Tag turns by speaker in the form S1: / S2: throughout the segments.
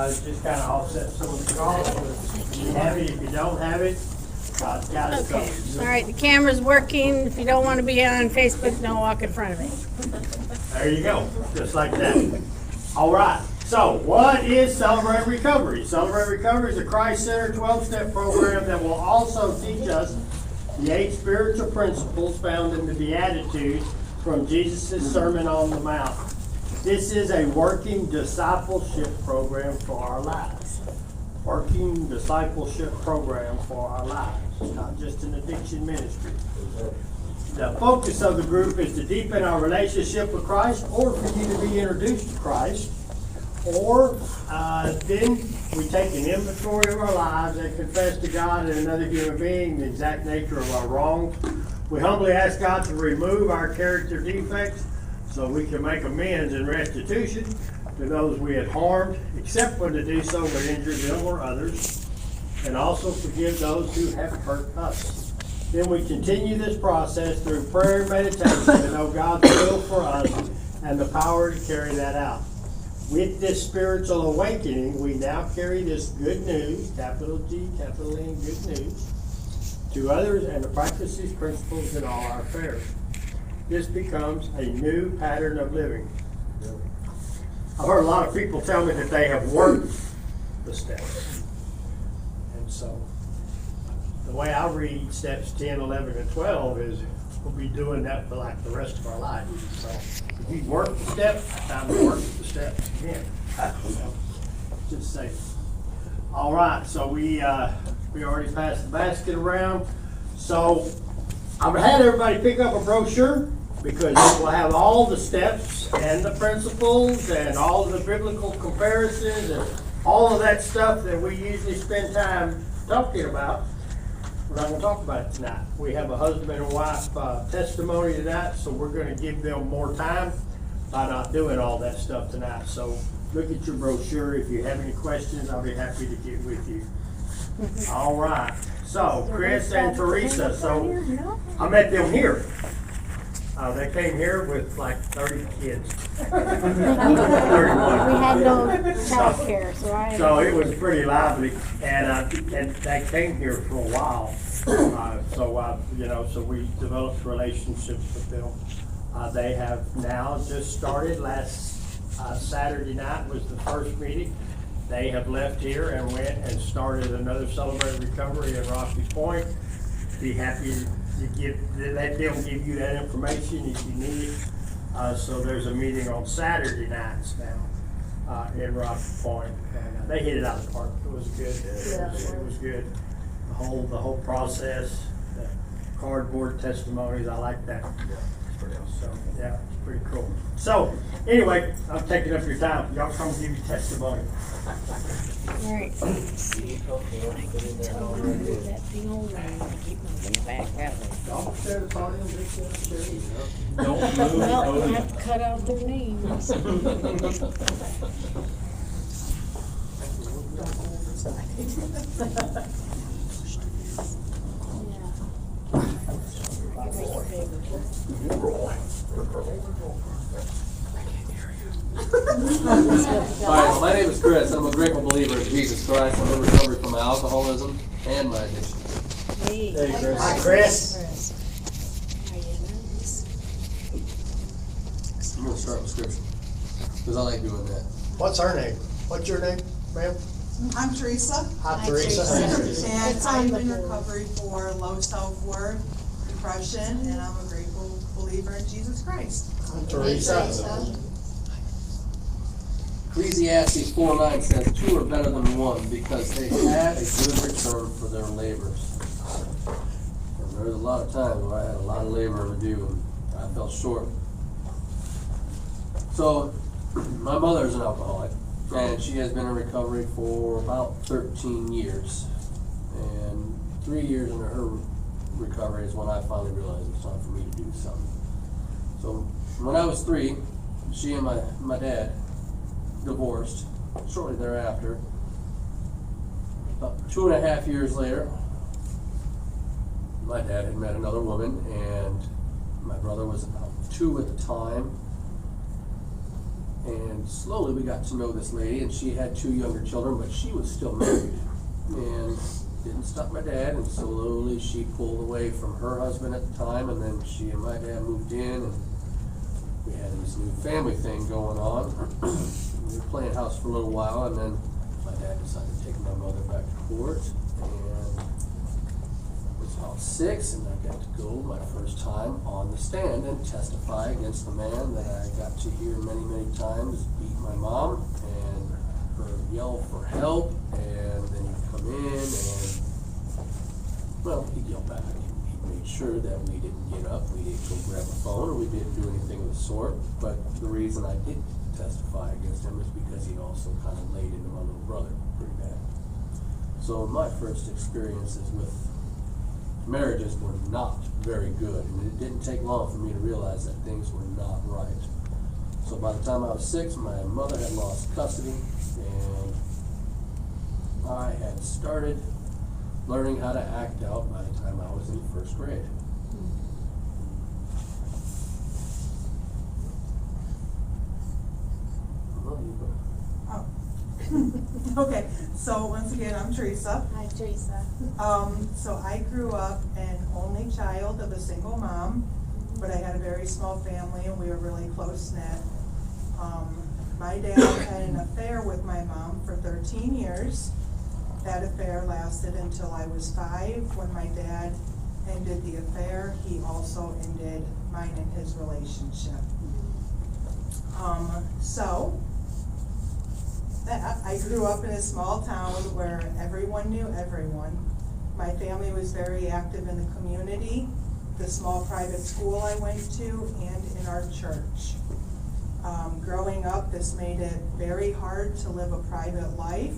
S1: just kind of offset some of the costs. If you have it, if you don't have it, God's got it
S2: Okay,
S1: covered.
S2: all right, the camera's working. If you don't want to be on Facebook, don't walk in front of me.
S1: There you go, just like that. All right, so what is Celebrate Recovery? Celebrate Recovery is a Christ-centered 12-step program that will also teach us the 8 spiritual principles found in the Beatitudes from Jesus' Sermon on the Mount. This is a working discipleship program for our lives. Working discipleship program for our lives, not just an addiction ministry. The focus of the group is to deepen our relationship with Christ, or for you to be introduced to Christ, or then we take an inventory of our lives and confess to God and another human being the exact nature of our wrongs. We humbly ask God to remove our character defects so we can make amends and restitution to those we had harmed, except when to do so would injure them or others, and also forgive those who have hurt us. Then we continue this process through prayer and meditation to know God's will for us and the power to carry that out. With this spiritual awakening, we now carry this good news, capital G, capital N, good news, to others and to practice these principles in all our affairs. This becomes a new pattern of living. I've heard a lot of people tell me that they have worked the steps. And so the way I read steps 10, 11, and 12 is we'll be doing that for like the rest of our life. So if you work the steps, time to work the steps again. Just say. All right, so we already passed the basket around. So I've had everybody pick up a brochure because it will have all the steps and the principles and all of the biblical comparisons and all of that stuff that we usually spend time talking about. We're not going to talk about it tonight. We have a husband and wife testimony tonight, so we're going to give them more time by not doing all that stuff tonight. So look at your brochure. If you have any questions, I'll be happy to get with you. All right. So Chris and Theresa, so I met them here. They came here with like 30 kids. 31.
S2: We had no child care,
S1: So it was pretty lively, and they came here for a while. So we developed relationships with them. They have now just started. Last Saturday night was the first meeting. They have left here and went and started another Celebrate Recovery in Rocky Point. Be happy to let them give you that information if you need it. So there's a meeting on Saturday nights now in Rocky Point, and they hit it out of the park. It was good. It was good. The whole process, the cardboard testimonies. I like that. So yeah, it's pretty cool. So anyway, I'm taking up your time. Y'all come give your testimony.
S2: All right. That thing over and keep moving it back that way.
S1: Don't share the podium, they can't share you.
S3: Don't move.
S2: Well, we'll have to cut out their names.
S3: Alright, my name is Chris. I'm a grateful believer in Jesus Christ. I'm in recovery from my alcoholism and my addiction.
S2: Hey.
S1: Hey, Chris. Hi, Chris.
S2: Are you nervous?
S3: I'm going to start with scripture because I like doing that.
S1: What's her name? What's your name, ma'am?
S4: I'm Theresa,
S1: Hi, Theresa.
S4: and
S2: It's on
S4: I'm
S2: the
S4: in
S2: board.
S4: recovery for low self-worth, depression, and I'm a grateful believer in Jesus Christ.
S1: Teresa.
S3: Ecclesiastes 4:9 says, 2 are better than one because they had a good return for their labors. And there was a lot of times where I had a lot of labor to do and I fell short. So, my mother is an alcoholic and she has been in recovery for about 13 years. And 3 years into her recovery is when I finally realized it's time for me to do something. So, when I was 3, she and my dad divorced shortly thereafter. About 2.5 years later, my dad had met another woman, and my brother was about 2 at the time. And slowly we got to know this lady, and she had 2 younger children, but she was still married. And didn't stop my dad, and slowly she pulled away from her husband at the time, and then she and my dad moved in, and we had this new family thing going on. We were playing house for a little while, and then my dad decided to take my mother back to court, and I was about 6, and I got to go my first time on the stand and testify against the man that I got to hear many, many times beat my mom, and her yell for help, and then he'd come in, and, well, he'd yell back. He made sure that we didn't get up, we didn't go grab a phone, or we didn't do anything of the sort. But the reason I did testify against him is because he also kind of laid into my little brother pretty bad. So my first experiences with marriages were not very good, and it didn't take long for me to realize that things were not right. So by the time I was 6, my mother had lost custody, and I had started learning how to act out by the time I was in 1st grade.
S4: Oh. Okay, so once again, I'm Theresa.
S2: Hi, Theresa.
S4: So I grew up an only child of a single mom, but I had a very small family and we were really close-knit. My dad had an affair with my mom for 13 years. That affair lasted until I was 5. When my dad ended the affair, he also ended mine and his relationship. I grew up in a small town where everyone knew everyone. My family was very active in the community, the small private school I went to, and in our church. Growing up, this made it very hard to live a private life.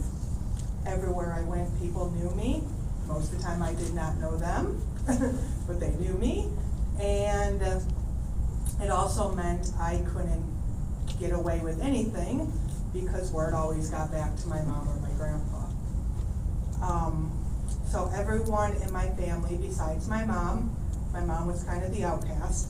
S4: Everywhere I went, people knew me. Most of the time I did not know them, but they knew me. And it also meant I couldn't get away with anything because word always got back to my mom or my grandpa. So everyone in my family, besides my mom was kind of the outcast,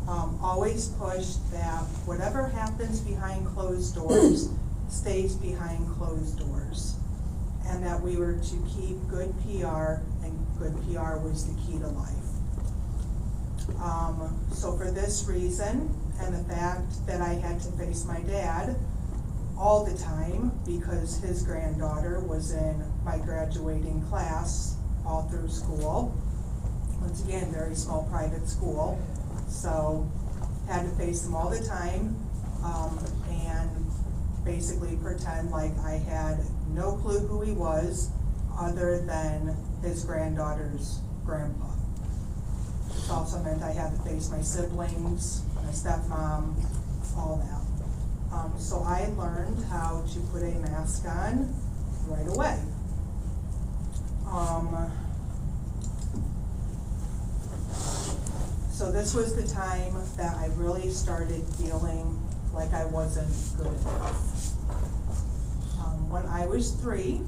S4: always pushed that whatever happens behind closed doors stays behind closed doors. And that we were to keep good PR, and good PR was the key to life. So for this reason, and the fact that I had to face my dad all the time because his granddaughter was in my graduating class all through school. Once again, very small private school, so had to face him all the time, and basically pretend like I had no clue who he was other than his granddaughter's grandpa. It also meant I had to face my siblings, my stepmom, all that. So I learned how to put a mask on right away. So this was the time that I really started feeling like I wasn't good enough. When I was 3,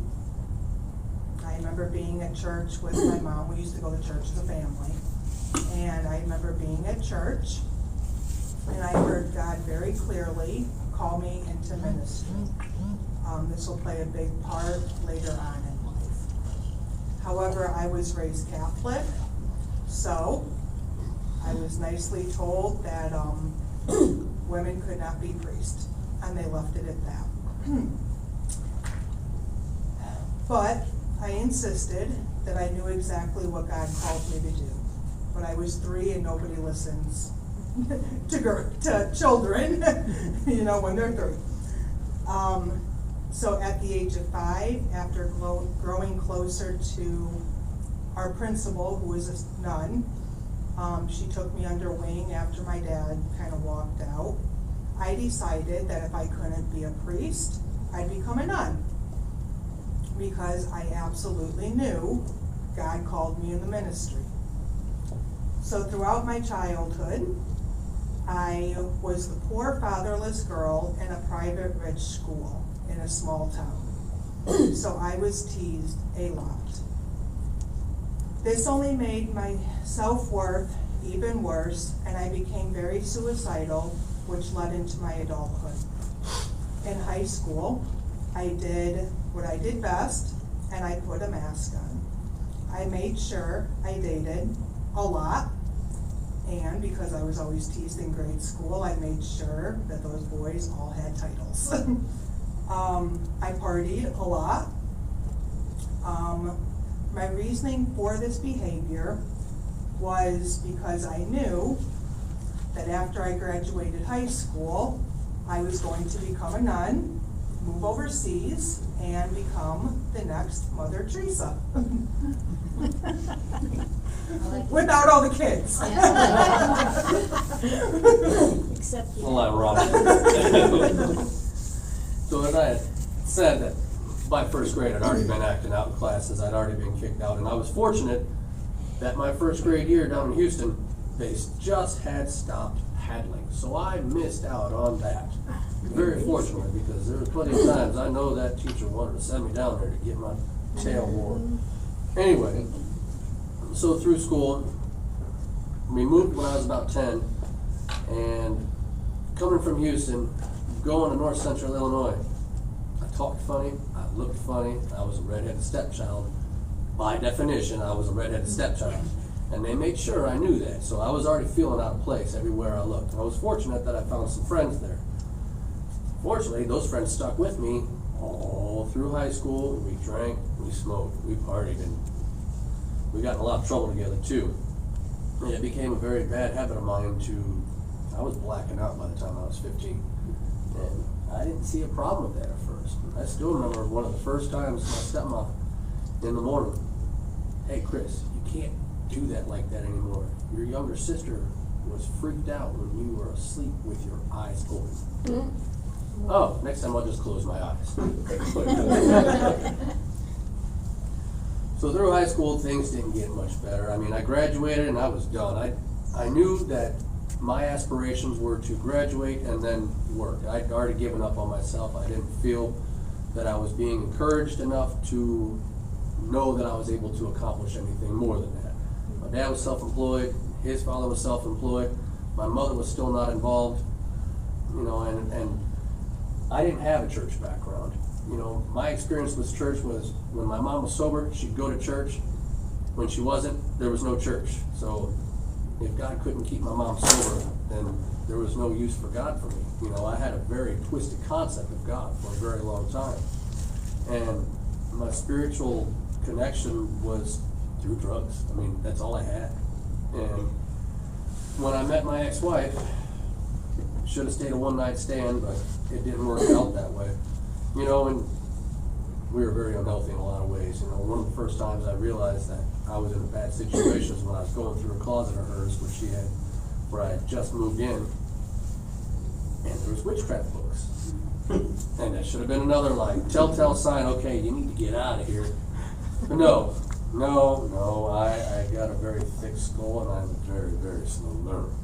S4: I remember being at church with my mom. We used to go to church as a family. And I remember being at church, and I heard God very clearly call me into ministry. This will play a big part later on in life. However, I was raised Catholic, so I was nicely told that women could not be priests, and they left it at that. But I insisted that I knew exactly what God called me to do. But I was 3 and nobody listens to children, you know, when they're 3. So at the age of 5, after growing closer to our principal, who was a nun, she took me under wing after my dad kind of walked out. I decided that if I couldn't be a priest, I'd become a nun, because I absolutely knew God called me in the ministry. So throughout my childhood, I was the poor fatherless girl in a private rich school in a small town. So I was teased a lot. This only made my self-worth even worse, and I became very suicidal, which led into my adulthood. in high school, I did what I did best, and I put a mask on. I made sure I dated a lot, and because I was always teased in grade school, I made sure that those boys all had titles. I partied a lot. My reasoning for this behavior was because I knew that after I graduated high school, I was going to become a nun, move overseas, and become the next Mother Theresa. Without all the kids.
S2: Except
S3: A
S2: you.
S3: lot wrong. So as I had said that by first grade I'd already been acting out in classes, I'd already been kicked out, and I was fortunate that my first grade year down in Houston, they just had stopped paddling. So I missed out on that. Very fortunate, because there were plenty of times I know that teacher wanted to send me down there to get my tail worn. Anyway, so through school, we moved when I was about 10, and coming from Houston, going to North Central Illinois, I talked funny, I looked funny, I was a redheaded stepchild. By definition, I was a redheaded stepchild. And they made sure I knew that, so I was already feeling out of place everywhere I looked. And I was fortunate that I found some friends there. Fortunately, those friends stuck with me all through high school. We drank, we smoked, we partied, and we got in a lot of trouble together too. And it became a very bad habit of mine I was blacking out by the time I was 15. And I didn't see a problem with that at first. I still remember one of the first times my stepmom in the morning, "Hey Chris, you can't do that like that anymore. Your younger sister was freaked out when you were asleep with your eyes open." Oh, next time I'll just close my eyes. So through high school, things didn't get much better. I mean, I graduated and I was done. I knew that my aspirations were to graduate and then work. I'd already given up on myself. I didn't feel that I was being encouraged enough to know that I was able to accomplish anything more than that. My dad was self-employed, his father was self-employed, my mother was still not involved, and I didn't have a church background. My experience with church was when my mom was sober, she'd go to church. When she wasn't, there was no church. So if God couldn't keep my mom sober, then there was no use for God for me. I had a very twisted concept of God for a very long time. And my spiritual connection was through drugs. I mean, that's all I had. And when I met my ex-wife, should have stayed a one-night stand, but it didn't work out that way. And we were very unhealthy in a lot of ways. One of the first times I realized that I was in a bad situation was when I was going through a closet of hers where I had just moved in, and there was witchcraft books. And that should have been another telltale sign, okay, you need to get out of here. But no, I got a very thick skull and I'm a very, very slow learner.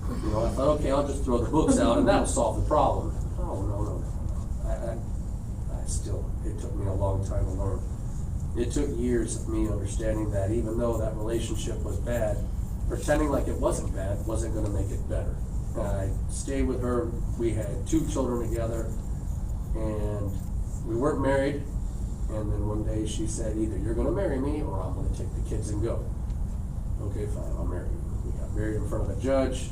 S3: I thought, okay, I'll just throw the books out and that'll solve the problem. Oh, no. It took me a long time to learn. It took years of me understanding that even though that relationship was bad, pretending like it wasn't bad wasn't going to make it better. And I stayed with her. We had 2 children together, and we weren't married. And then one day she said, either you're going to marry me or I'm going to take the kids and go. Okay, fine, I'll marry you. We got married in front of a judge,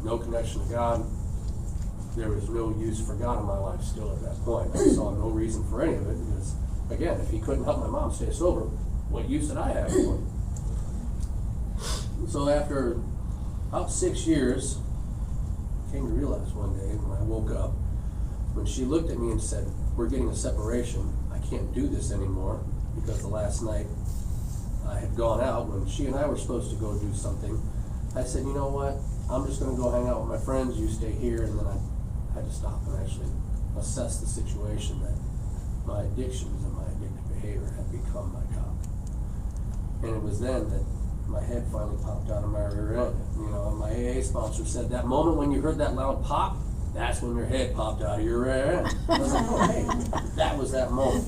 S3: no connection to God. There was no use for God in my life still at that point. I saw no reason for any of it because, again, if he couldn't help my mom stay sober, what use did I have for him? So after about 6 years, I came to realize one day when I woke up, when she looked at me and said, we're getting a separation, I can't do this anymore, because the last night I had gone out when she and I were supposed to go do something. I said, you know what, I'm just going to go hang out with my friends, you stay here. And then I had to stop and actually assess the situation that my addictions and my addictive behavior had become my God. And it was then that my head finally popped out of my rear end. My AA sponsor said that moment when you heard that loud pop, that's when your head popped out of your rear end. I was like, oh, hey, that was that moment.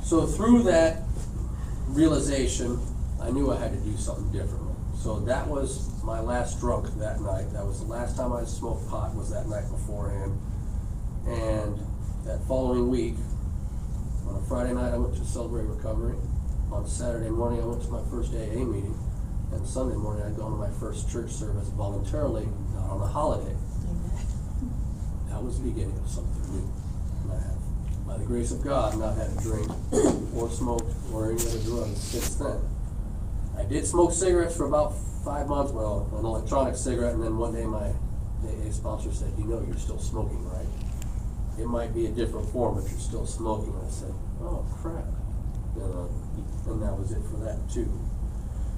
S3: So through that realization, I knew I had to do something differently. So that was my last drunk that night. That was the last time I smoked pot, was that night beforehand. And that following week, on a Friday night, I went to celebrate recovery. On Saturday morning, I went to my first AA meeting. And Sunday morning, I'd gone to my first church service voluntarily, not on a holiday. That was the beginning of something new. And I have, by the grace of God, not had a drink or smoked or any other drugs since then. I did smoke cigarettes for about 5 months, well, an electronic cigarette, and then one day my AA sponsor said, you know you're still smoking, right? It might be a different form, but you're still smoking. And I said, oh, crap. And that was it for that, too.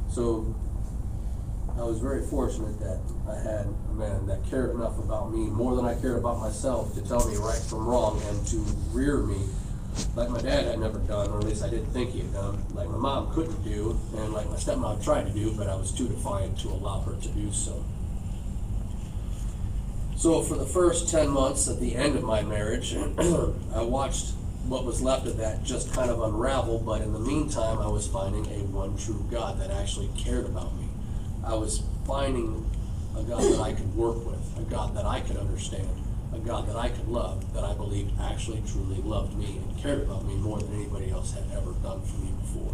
S3: So I was very fortunate that I had a man that cared enough about me, more than I cared about myself, to tell me right from wrong and to rear me like my dad had never done, or at least I didn't think he had done, like my mom couldn't do, and like my stepmom tried to do, but I was too defiant to allow her to do so. So for the first 10 months at the end of my marriage, I watched what was left of that just kind of unravel, but in the meantime, I was finding a one true God that actually cared about me. I was finding a God that I could work with, a God that I could understand, a God that I could love, that I believed actually truly loved me and cared about me more than anybody else had ever done for me before.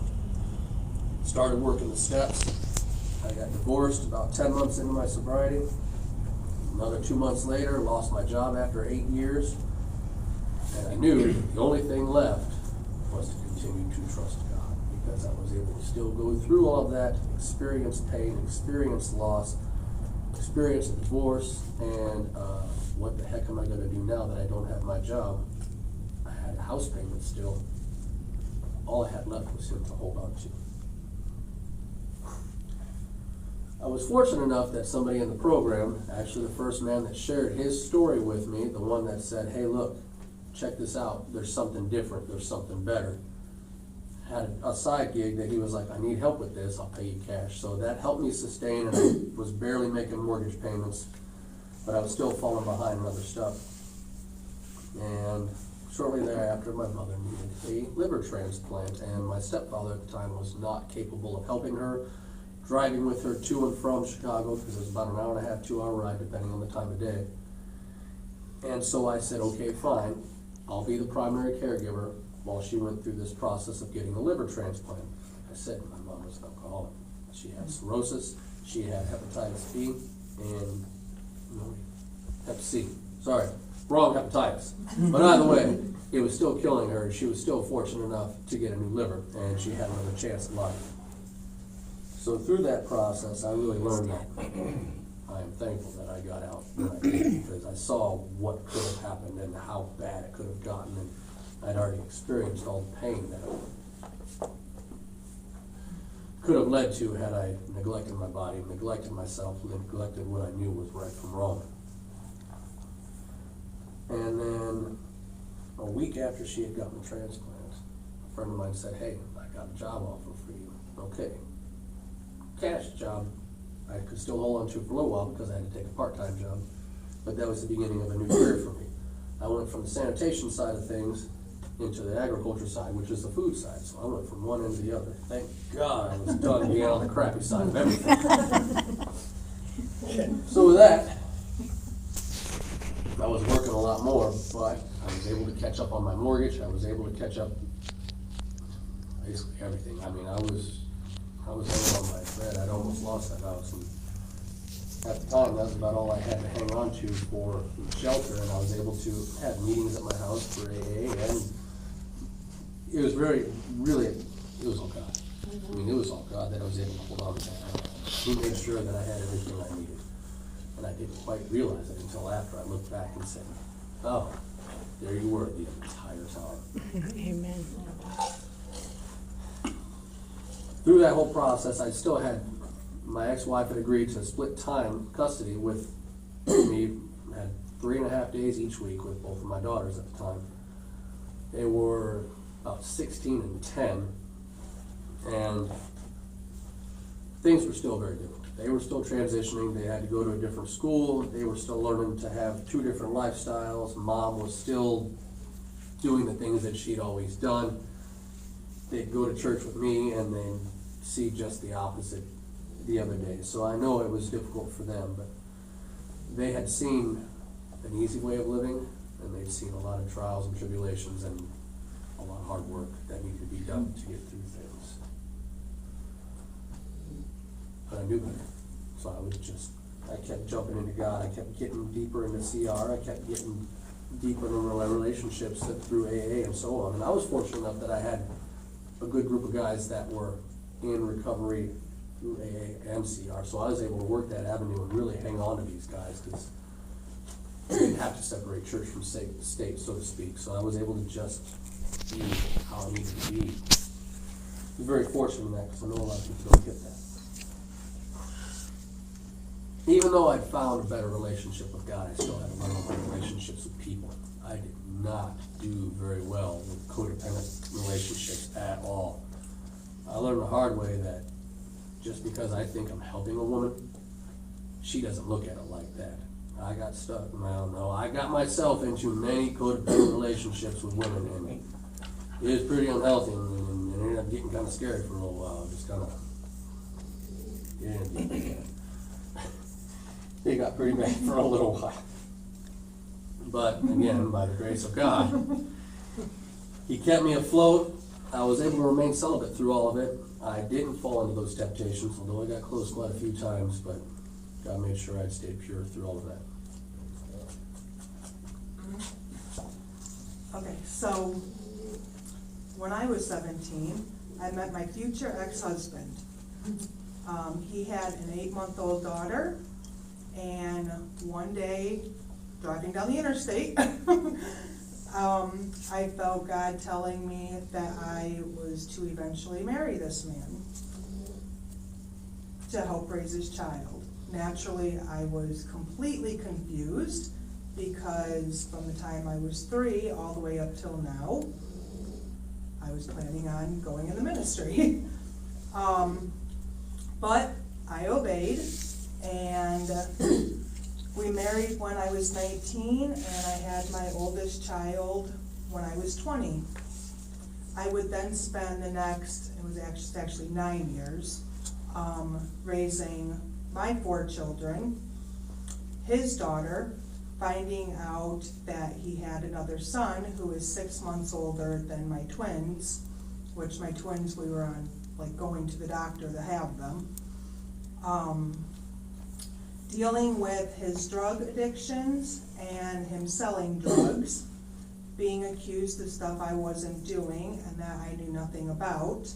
S3: Started working the steps. I got divorced about 10 months into my sobriety. Another 2 months later, lost my job after 8 years. And I knew the only thing left was to continue to trust God, because I was able to still go through all of that, experience pain, experience loss, experience divorce, and what the heck am I going to do now that I don't have my job? I had a house payment still. All I had left was him to hold on to. I was fortunate enough that somebody in the program, actually the first man that shared his story with me, the one that said, hey, look, check this out, there's something different, there's something better, had a side gig that he was like, I need help with this, I'll pay you cash. So that helped me sustain, and I was barely making mortgage payments, but I was still falling behind on other stuff. And shortly thereafter, my mother needed a liver transplant, and my stepfather at the time was not capable of helping her, driving with her to and from Chicago, because it was about an hour and a half, 2 hour ride, depending on the time of day. And so I said, okay, fine, I'll be the primary caregiver while she went through this process of getting a liver transplant. I said, my mom was an alcoholic. She had cirrhosis, she had hepatitis B, and Hep C. Sorry, wrong hepatitis. But either way, it was still killing her, and she was still fortunate enough to get a new liver, and she had another chance at life. So through that process, I really learned that I am thankful that I got out when I did, because I saw what could have happened and how bad it could have gotten, and I'd already experienced all the pain that it could have led to had I neglected my body, neglected myself, neglected what I knew was right from wrong. And then a week after she had gotten the transplant, a friend of mine said, hey, I got a job offer for you. Okay. Cash job I could still hold on to for a little while because I had to take a part-time job, but that was the beginning of a new career for me. I went from the sanitation side of things into the agriculture side, which is the food side. So I went from one end to the other. Thank God I was done being on the crappy side of everything. So with that, I was working a lot more, but I was able to catch up on my mortgage. I was able to catch up basically everything. I mean, I was hanging on by a thread. I'd almost lost that house. And at the time, that was about all I had to hang on to for shelter, and I was able to have meetings at my house for AA, and it was it was all God. I mean, it was all God that I was able to hold on to that. He made sure that I had everything I needed. And I didn't quite realize it until after I looked back and said, oh, there you were the entire time.
S2: Amen.
S3: Through that whole process, I still had, my ex-wife had agreed to split time custody with me. I had 3.5 days each week with both of my daughters at the time. They were about 16 and 10, and things were still very different. They were still transitioning. They had to go to a different school. They were still learning to have 2 different lifestyles. Mom was still doing the things that she'd always done. They'd go to church with me and then see just the opposite the other day, so I know it was difficult for them, but they had seen an easy way of living, and they'd seen a lot of trials and tribulations and a lot of hard work that needed to be done to get through things. But I knew better, so I kept jumping into God, I kept getting deeper into CR, I kept getting deeper into my relationships through AA and so on. And I was fortunate enough that I had a good group of guys that were in recovery through AA and CR, so I was able to work that avenue and really hang on to these guys, because we didn't have to separate church from state, so to speak, so I was able to just be how I needed to be. I was very fortunate in that, because I know a lot of people don't get that. Even though I'd found a better relationship with God, I still had to learn my relationships with people. I did not do very well with codependent relationships at all. I learned the hard way that just because I think I'm helping a woman, she doesn't look at it like that. I got stuck. Well, no, I got myself into many codependent relationships with women, and it was pretty unhealthy, and it ended up getting kind of scary for a little while. Just kind of, it got pretty bad for a little while. But again, by the grace of God, He kept me afloat. I was able to remain celibate through all of it. I didn't fall into those temptations, although I got close quite a few times, but God made sure I'd stayed pure through all of that.
S4: Okay, so when I was 17, I met my future ex-husband. He had an 8-month-old daughter, and one day, driving down the interstate, I felt God telling me that I was to eventually marry this man to help raise his child. Naturally, I was completely confused, because from the time I was 3 all the way up till now, I was planning on going in the ministry. But I obeyed, and we married when I was 19, and I had my oldest child when I was 20. I would then spend the next, it was actually 9 years, raising my 4 children, his daughter, finding out that he had another son who is 6 months older than my twins, which my twins, we were on, like, going to the doctor to have them. Dealing with his drug addictions and him selling drugs, being accused of stuff I wasn't doing and that I knew nothing about.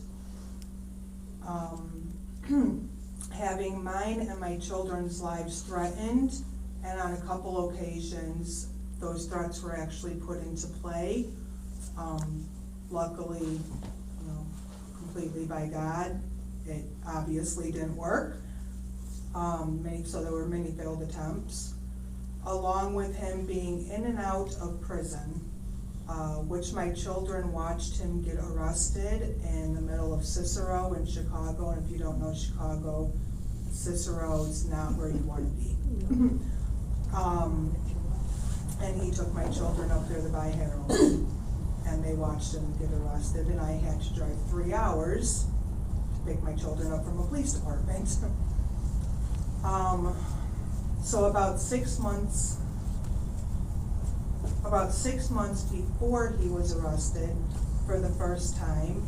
S4: Having mine and my children's lives threatened, and on a couple occasions, those threats were actually put into play. Luckily, completely by God, it obviously didn't work. So there were many failed attempts, along with him being in and out of prison, which my children watched him get arrested in the middle of Cicero in Chicago. And if you don't know Chicago, Cicero is not where you want to be. And he took my children up there to buy heroin, and they watched him get arrested, and I had to drive 3 hours to pick my children up from a police department. So about 6 months before he was arrested for the first time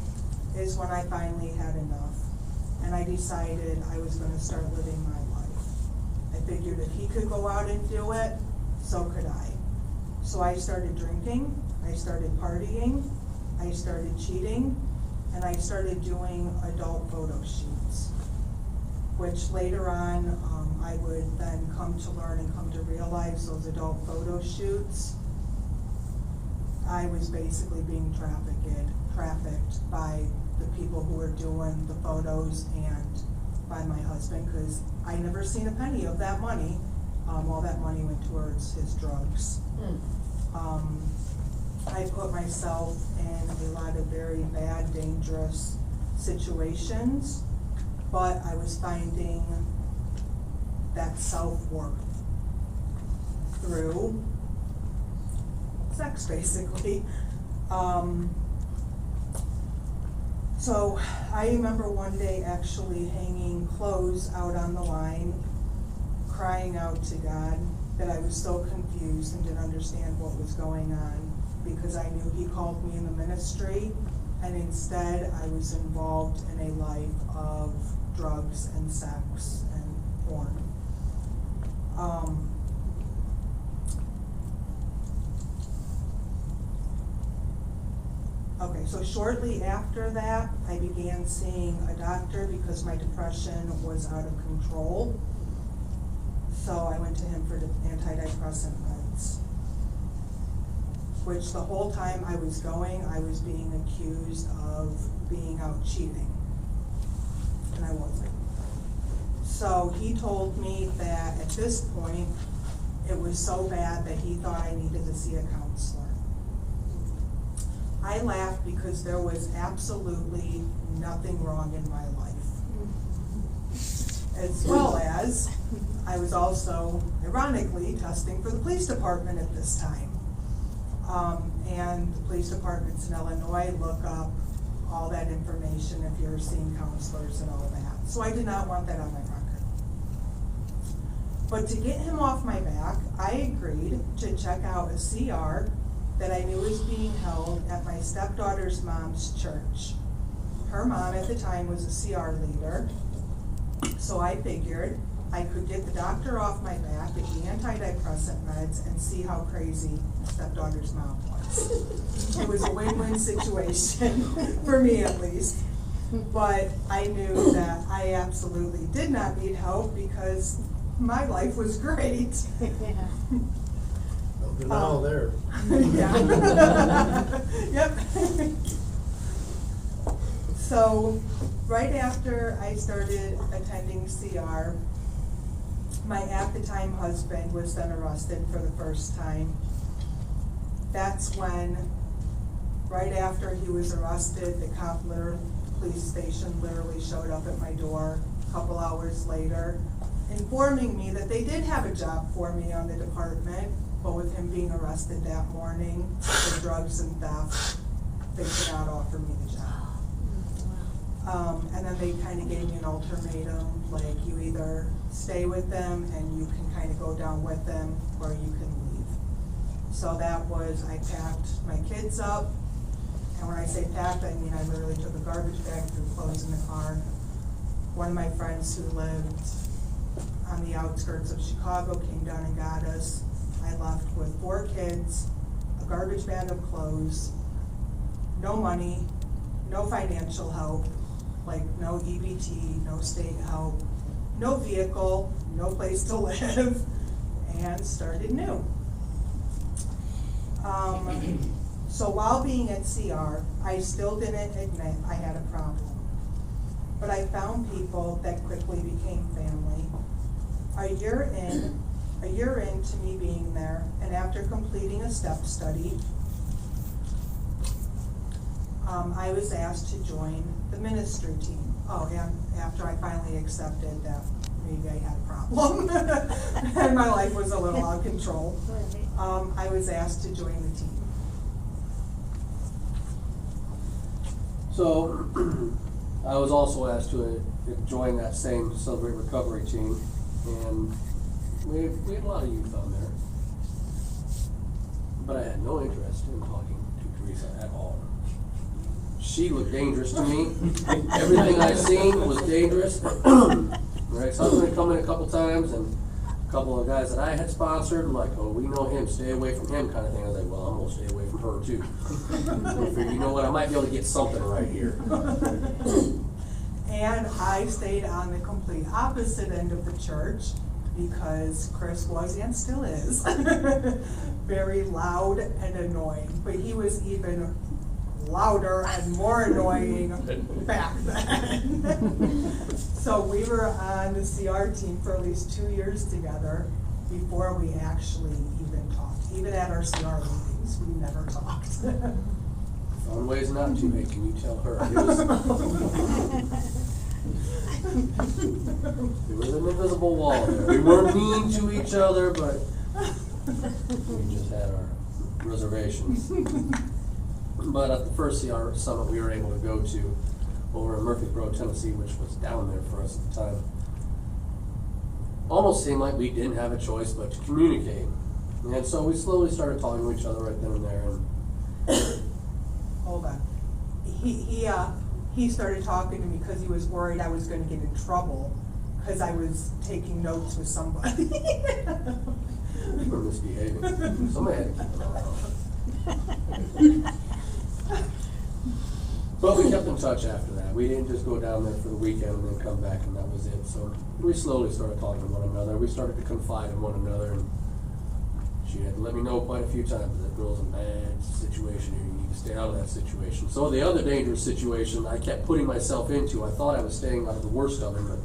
S4: is when I finally had enough, and I decided I was going to start living my life. I figured if he could go out and do it, so could I. So I started drinking, I started partying, I started cheating, and I started doing adult photo shoots, which later on I would then come to learn and come to realize those adult photo shoots, I was basically being trafficked by the people who were doing the photos and by my husband, because I never seen a penny of that money. All that money went towards his drugs. I put myself in a lot of very bad, dangerous situations, but I was finding that self-worth through sex, basically. So I remember one day actually hanging clothes out on the line, crying out to God that I was so confused and didn't understand what was going on, because I knew He called me in the ministry, and instead I was involved in a life of drugs and sex and porn. Okay, so shortly after that, I began seeing a doctor because my depression was out of control. So I went to him for the antidepressant meds, which the whole time I was going, I was being accused of being out cheating, and I wasn't. So he told me that at this point, it was so bad that he thought I needed to see a counselor. I laughed because there was absolutely nothing wrong in my life. As well as, I was also, ironically, testing for the police department at this time. And the police departments in Illinois look up all that information if you're seeing counselors and all that. So I did not want that on my record. But to get him off my back, I agreed to check out a CR that I knew was being held at my stepdaughter's mom's church. Her mom at the time was a CR leader, so I figured I could get the doctor off my back, get the antidepressant meds, and see how crazy stepdaughter's mom was. It was a win-win situation, for me at least. But I knew that I absolutely did not need help because my life was great.
S2: Yeah.
S5: No denial there.
S4: Yeah. Yep. So, right after I started attending CR, my at the time husband was then arrested for the first time. That's when, right after he was arrested, the police station literally showed up at my door a couple hours later, informing me that they did have a job for me on the department, but with him being arrested that morning for drugs and theft, they could not offer me the job. And then they kind of gave me an ultimatum, like you either stay with them and you can kind of go down with them, or you can leave. So that was, I packed my kids up, and when I say packed, I mean I literally took a garbage bag, threw clothes in the car. One of my friends who lived on the outskirts of Chicago came down and got us. I left with 4 kids, a garbage bag of clothes, no money, no financial help, like no EBT, no state help, no vehicle, no place to live, and started new. So while being at CR, I still didn't admit I had a problem. But I found people that quickly became family. A year into me being there, and after completing a step study, I was asked to join the ministry team. Oh, and after I finally accepted that maybe I had a problem and my life was a little out of control, I was asked to join the team.
S3: So, I was also asked to join that same Celebrate Recovery team, and we had a lot of youth on there. But I had no interest in talking to Theresa at all. She looked dangerous to me. Everything I seen was dangerous. Right, so I was going to come in a couple times, and a couple of guys that I had sponsored, like, oh, we know him, stay away from him kind of thing. I was like, well, I'm going to stay away from her too. I figured, you know what, I might be able to get something right here.
S4: And I stayed on the complete opposite end of the church because Chris was and still is very loud and annoying, but he was even louder and more annoying back then. So we were on the CR team for at least 2 years together before we actually even talked. Even at our CR meetings, we never talked.
S3: Found ways not to, hey, can you tell her? There was an invisible wall there. We weren't mean to each other, but we just had our reservations. But at the first CR summit we were able to go to, over in Murfreesboro, Tennessee, which was down there for us at the time. Almost seemed like we didn't have a choice but to communicate. And so we slowly started talking to each other right then and there. And
S4: Hold on. He started talking to me because he was worried I was gonna get in trouble because I was taking notes with somebody.
S3: we were misbehaving. Somebody had to keep an eye on us. But we kept in touch after that. We didn't just go down there for the weekend and then come back and that was it. So we slowly started talking to one another. We started to confide in one another, and she had to let me know quite a few times that girl's in a bad situation here. You need to stay out of that situation. So the other dangerous situation I kept putting myself into, I thought I was staying out of the worst of it, but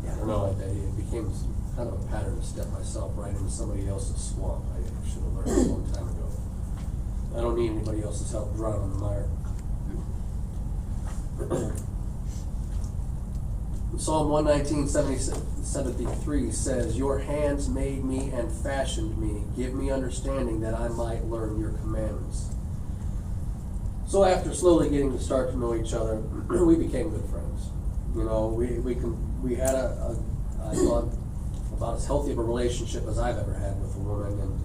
S3: I don't know, it became kind of a pattern to step myself right into somebody else's swamp. I should have learned a long time ago. I don't need anybody else's help drowning in the mire. Psalm 119:73 says, "Your hands made me and fashioned me. Give me understanding that I might learn your commandments." So after slowly getting to start to know each other, we became good friends. You know, we had I thought, about as healthy of a relationship as I've ever had with a woman, and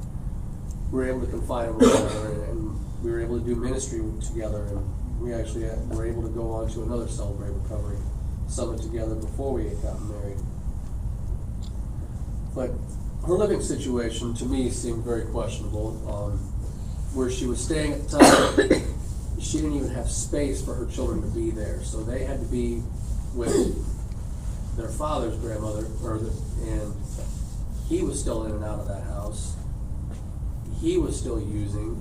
S3: we were able to confide in one another, and we were able to do ministry together, and we actually were able to go on to another Celebrate Recovery summit together before we had gotten married. But her living situation to me seemed very questionable. Where she was staying at the time, she didn't even have space for her children to be there, so they had to be with their father's grandmother, and he was still in and out of that house. He was still using.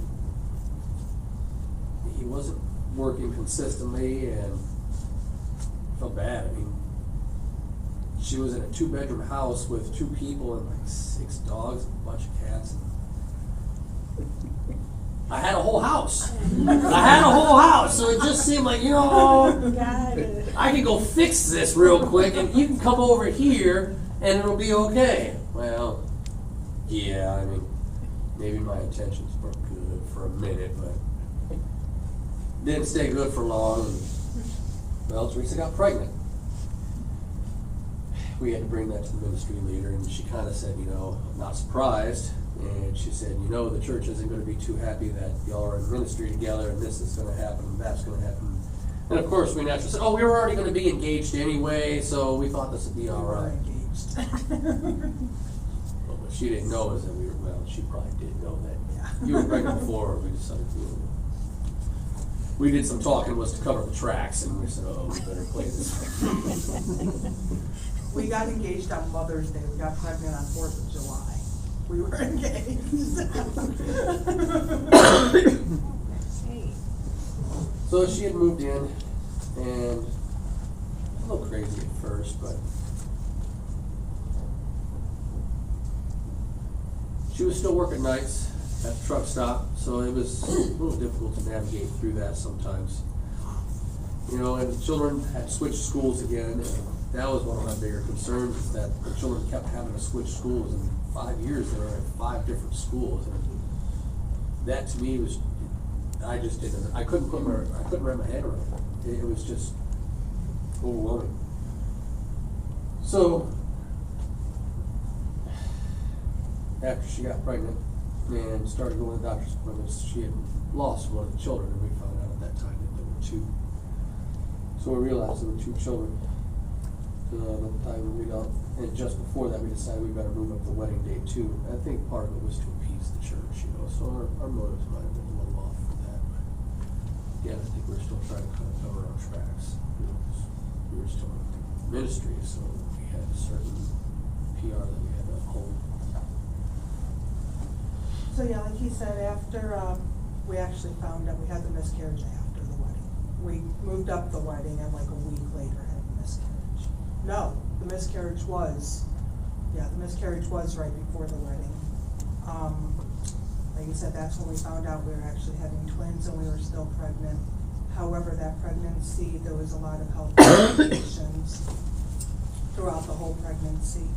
S3: He wasn't working consistently, and I felt bad. I mean, she was in a 2-bedroom house with 2 people and like 6 dogs and a bunch of cats. I had a whole house. So it just seemed like, I can go fix this real quick, and you can come over here and it'll be okay. Well, yeah, I mean, maybe my intentions were good for a minute, but didn't stay good for long. And, well, Theresa got pregnant. We had to bring that to the ministry leader, and she kind of said, I'm not surprised. And she said, the church isn't going to be too happy that y'all are in ministry together, and this is going to happen, and that's going to happen. And of course, we naturally said, we were already going to be engaged anyway, so we thought this would be all right. Well, what she didn't know is that she probably did know that. Yeah. You were pregnant before we decided to. We did some talking, was to cover the tracks, and we said, we better play this.
S4: We got engaged on Mother's Day. We got pregnant on 4th of July. We were engaged.
S3: So she had moved in, and a little crazy at first, but she was still working nights at the truck stop, so it was a little difficult to navigate through that sometimes. And the children had switched schools again, and that was one of my bigger concerns, is that the children kept having to switch schools. In 5 years, they were at 5 different schools, and that to me was, I couldn't wrap my head around it. It was just overwhelming. So, after she got pregnant and started going to doctor's appointments, she had lost one of the children, and we found out at that time that there were 2. So we realized there were 2 children. At the time, and just before that, we decided we better move up the wedding date too. I think part of it was to appease the church, so our motives might have been a little off for that. But again, I think we're still trying to kind of cover our tracks. We were still in ministry, so we had a certain PR that we had to uphold.
S4: So yeah, like he said, after we actually found out we had the miscarriage after the wedding. We moved up the wedding, and like a week later had the miscarriage. No, the miscarriage was right before the wedding. Like you said, that's when we found out we were actually having twins, and we were still pregnant. However, that pregnancy, there was a lot of health complications throughout the whole pregnancy.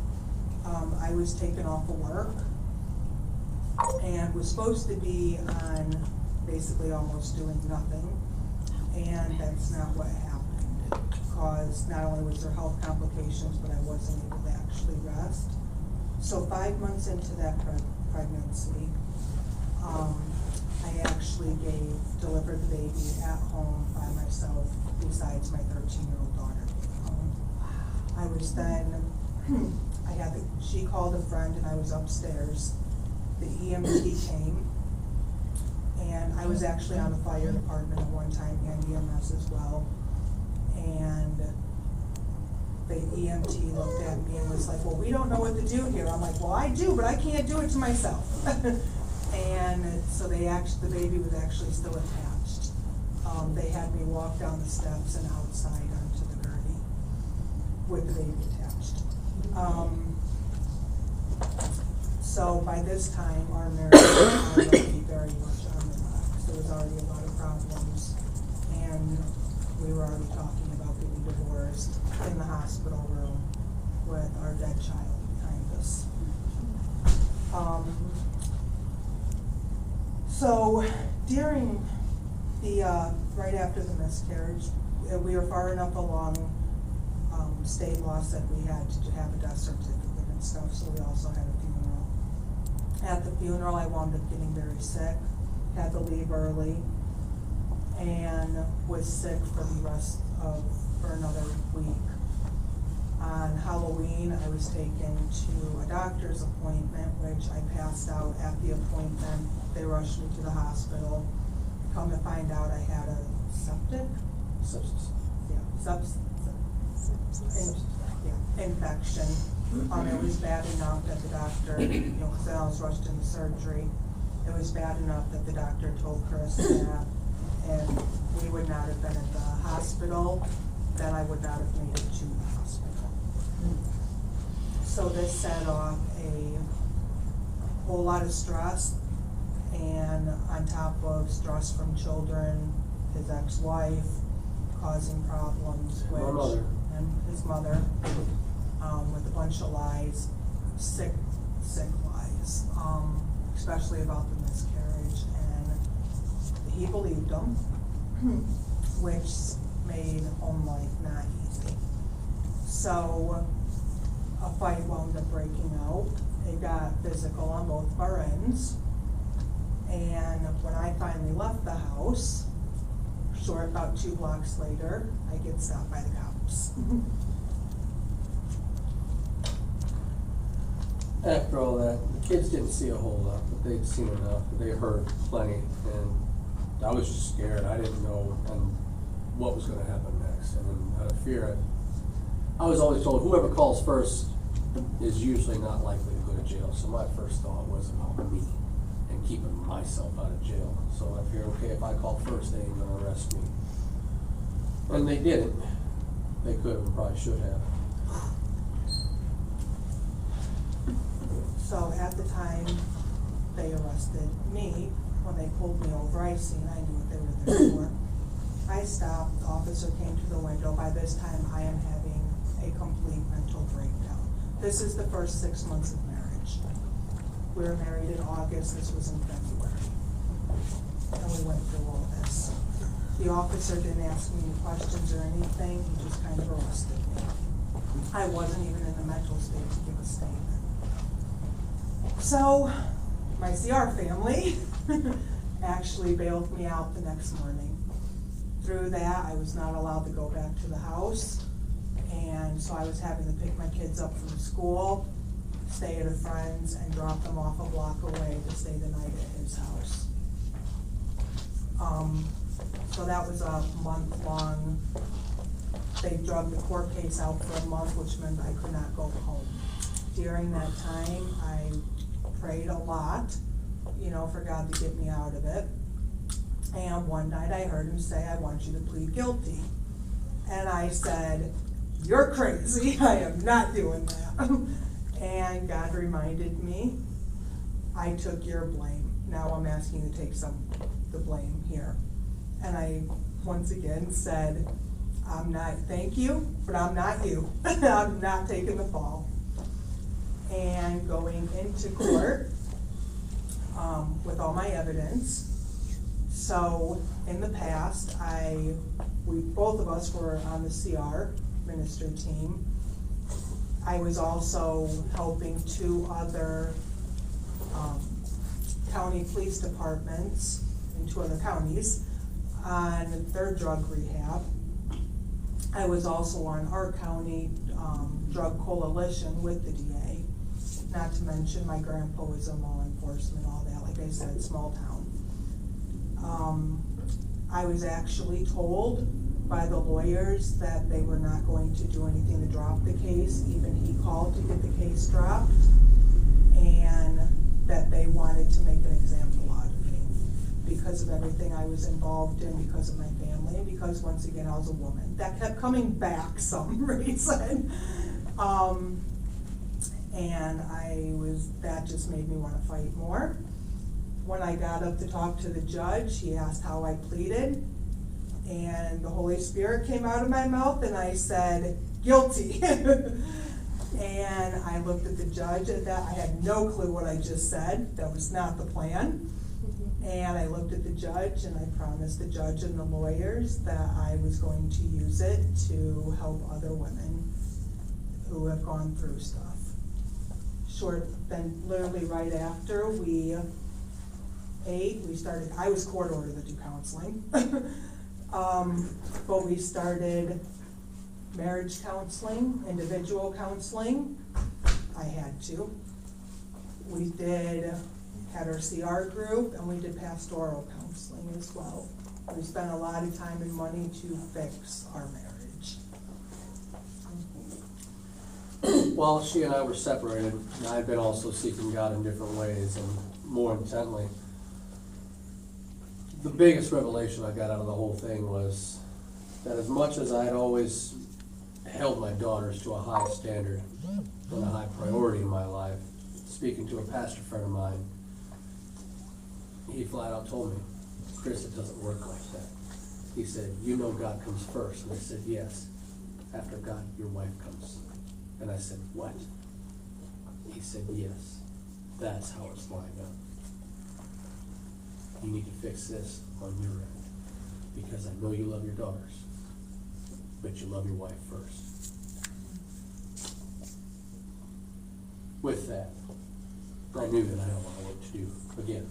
S4: I was taken off of work and was supposed to be on basically almost doing nothing, and that's not what happened. Cause not only was there health complications, but I wasn't able to actually rest. So 5 months into that pregnancy, I actually delivered the baby at home by myself, besides my 13-year-old daughter being home. I was then, she called a friend and I was upstairs. The EMT came, and I was actually on the fire department at one time, and EMS as well. And the EMT looked at me and was like, well, we don't know what to do here. I'm like, well, I do, but I can't do it to myself. And so the baby was actually still attached. They had me walk down the steps and outside onto the gurney with the baby attached. So by this time, our marriage was already very much on the rocks. There was already a lot of problems, and we were already talking about getting divorced in the hospital room with our dead child behind us. So during the, right after the miscarriage, we were far enough along, state law said we had to have a death certificate and stuff, so we also had a funeral. At the funeral, I wound up getting very sick, had to leave early, and was sick for another week. On Halloween, I was taken to a doctor's appointment, which I passed out at the appointment. They rushed me to the hospital. Come to find out, I had a
S3: Sepsis.
S4: Infection. It was bad enough that the doctor, because I was rushed into surgery, it was bad enough that the doctor told Chris that if we would not have been at the hospital, then I would not have made it to the hospital. So this set off a whole lot of stress, and on top of stress from children, his ex-wife causing problems, and his mother, with a bunch of lies, sick lies, especially about the miscarriage, and he believed them, which made home life not easy. So a fight wound up breaking out. It got physical on both of our ends, and when I finally left the house, about 2 blocks later, I get stopped by the cops.
S3: After all that, the kids didn't see a whole lot, but they'd seen enough. They heard plenty, and I was just scared. I didn't know what was going to happen next, and out of fear, I was always told whoever calls first is usually not likely to go to jail. So my first thought was about me and keeping myself out of jail. So I figured, okay, if I call first, they ain't going to arrest me. And they didn't. They could have and probably should have.
S4: So at the time they arrested me, when they pulled me over, I knew what they were there for. I stopped, the officer came to the window. By this time I am having a complete mental breakdown. This is the first 6 months of marriage. We were married in August, this was in February. And we went through all this. The officer didn't ask me any questions or anything, he just kind of arrested me. I wasn't even in the mental state to give a statement. So, my CR family actually bailed me out the next morning. Through that, I was not allowed to go back to the house, and so I was having to pick my kids up from school, stay at a friend's, and drop them off a block away to stay the night at his house. So that was a month-long, they drug the court case out for a month, which meant I could not go home. During that time, I prayed a lot, for God to get me out of it. And one night I heard him say, I want you to plead guilty. And I said, you're crazy, I am not doing that. And God reminded me, I took your blame. Now I'm asking you to take the blame here. And I once again said, thank you, but I'm not you. I'm not taking the fall. And going into court with all my evidence, So, in the past, both of us were on the CR minister team. I was also helping 2 other county police departments in 2 other counties on their drug rehab. I was also on our county drug coalition with the DA. Not to mention my grandpa was in law enforcement, all that, like I said, small town. I was actually told by the lawyers that they were not going to do anything to drop the case. Even he called to get the case dropped, and that they wanted to make an example out of me because of everything I was involved in, because of my family, and because once again I was a woman. That kept coming back some reason. And that just made me want to fight more. When I got up to talk to the judge, he asked how I pleaded, and the Holy Spirit came out of my mouth, and I said, guilty. And I looked at the judge at that. I had no clue what I just said. That was not the plan. And I looked at the judge, and I promised the judge and the lawyers that I was going to use it to help other women who have gone through stuff. Then literally right after we started, I was court ordered to do counseling. But we started marriage counseling, individual counseling. I had to. We had our CR group, and we did pastoral counseling as well. We spent a lot of time and money to fix our marriage.
S3: Well, she and I were separated, and I've been also seeking God in different ways and more intently. The biggest revelation I got out of the whole thing was that as much as I had always held my daughters to a high standard and a high priority in my life, speaking to a pastor friend of mine, he flat out told me, Chris, it doesn't work like that. He said, you know God comes first. And I said, yes. After God, your wife comes. And I said, what? He said, yes. That's how it's lined up. You need to fix this on your end, because I know you love your daughters, but you love your wife first. With that, I knew that I don't know what to do again.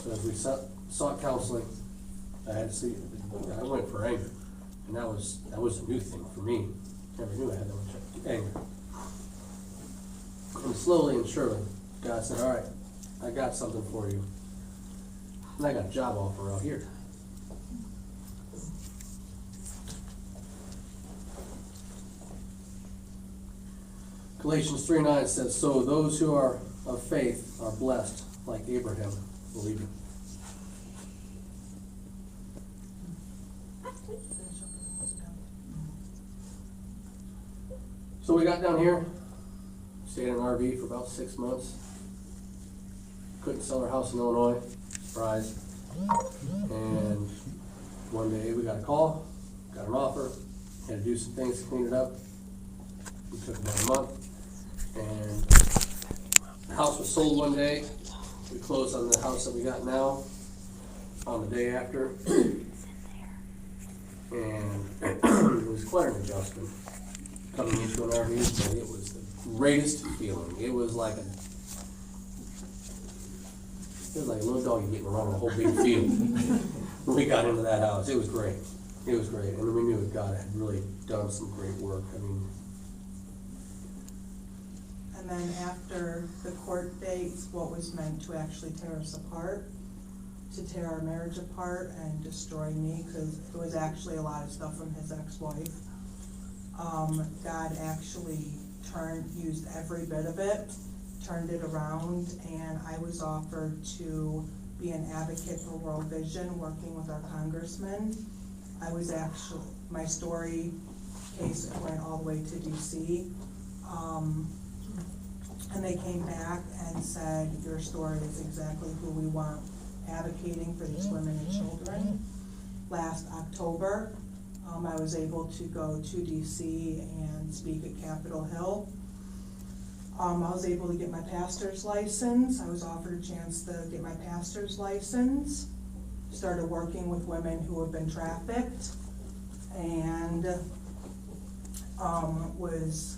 S3: So as we sought counseling, I had to see, I went for anger, and that was a new thing for me. Never knew I had that much anger. And slowly and surely, God said, all right, I got something for you. And I got a job offer out here. Galatians 3:9 says, so those who are of faith are blessed, like Abraham believing. So we got down here, stayed in an RV for about 6 months. Couldn't sell our house in Illinois. Surprise. And one day we got a call, got an offer, had to do some things to clean it up. It took about a month. And the house was sold one day. We closed on the house that we got now on the day after. And it was quite an adjustment coming into an RV, but it was the greatest feeling. It was like a little doggy getting around a whole big field when we got into that house. It was great. It was great. And we knew that God had really done some great work. I mean.
S4: And then after the court dates, what was meant to actually tear us apart, to tear our marriage apart and destroy me, because it was actually a lot of stuff from his ex-wife. God actually used every bit of it, turned it around, and I was offered to be an advocate for World Vision, working with our congressman. My story case went all the way to DC. And they came back and said, your story is exactly who we want advocating for these women and children. Last October, I was able to go to DC and speak at Capitol Hill. I was able to get my pastor's license. I was offered a chance to get my pastor's license. started working with women who have been trafficked, and was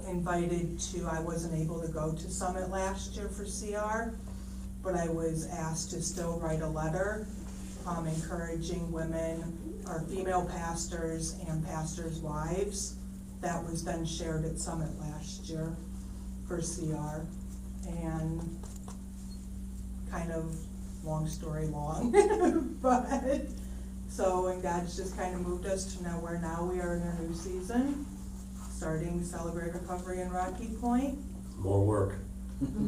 S4: invited to, I wasn't able to go to Summit last year for CR, but I was asked to still write a letter encouraging women or female pastors and pastors' wives. That was then shared at Summit last year for CR. And kind of long story long, but so, and God's just kind of moved us to now where now we are in a new season, starting Celebrate Recovery in Rocky Point.
S3: More work.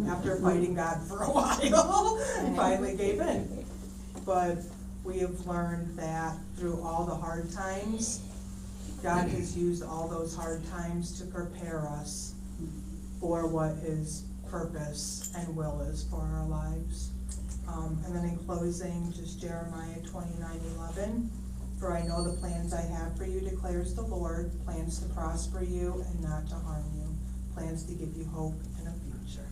S4: After fighting God for a while, finally gave in. But we have learned that through all the hard times, God has used all those hard times to prepare us for what His purpose and will is for our lives. And then in closing, just Jeremiah 29:11. For I know the plans I have for you, declares the Lord, plans to prosper you and not to harm you, plans to give you hope and a future.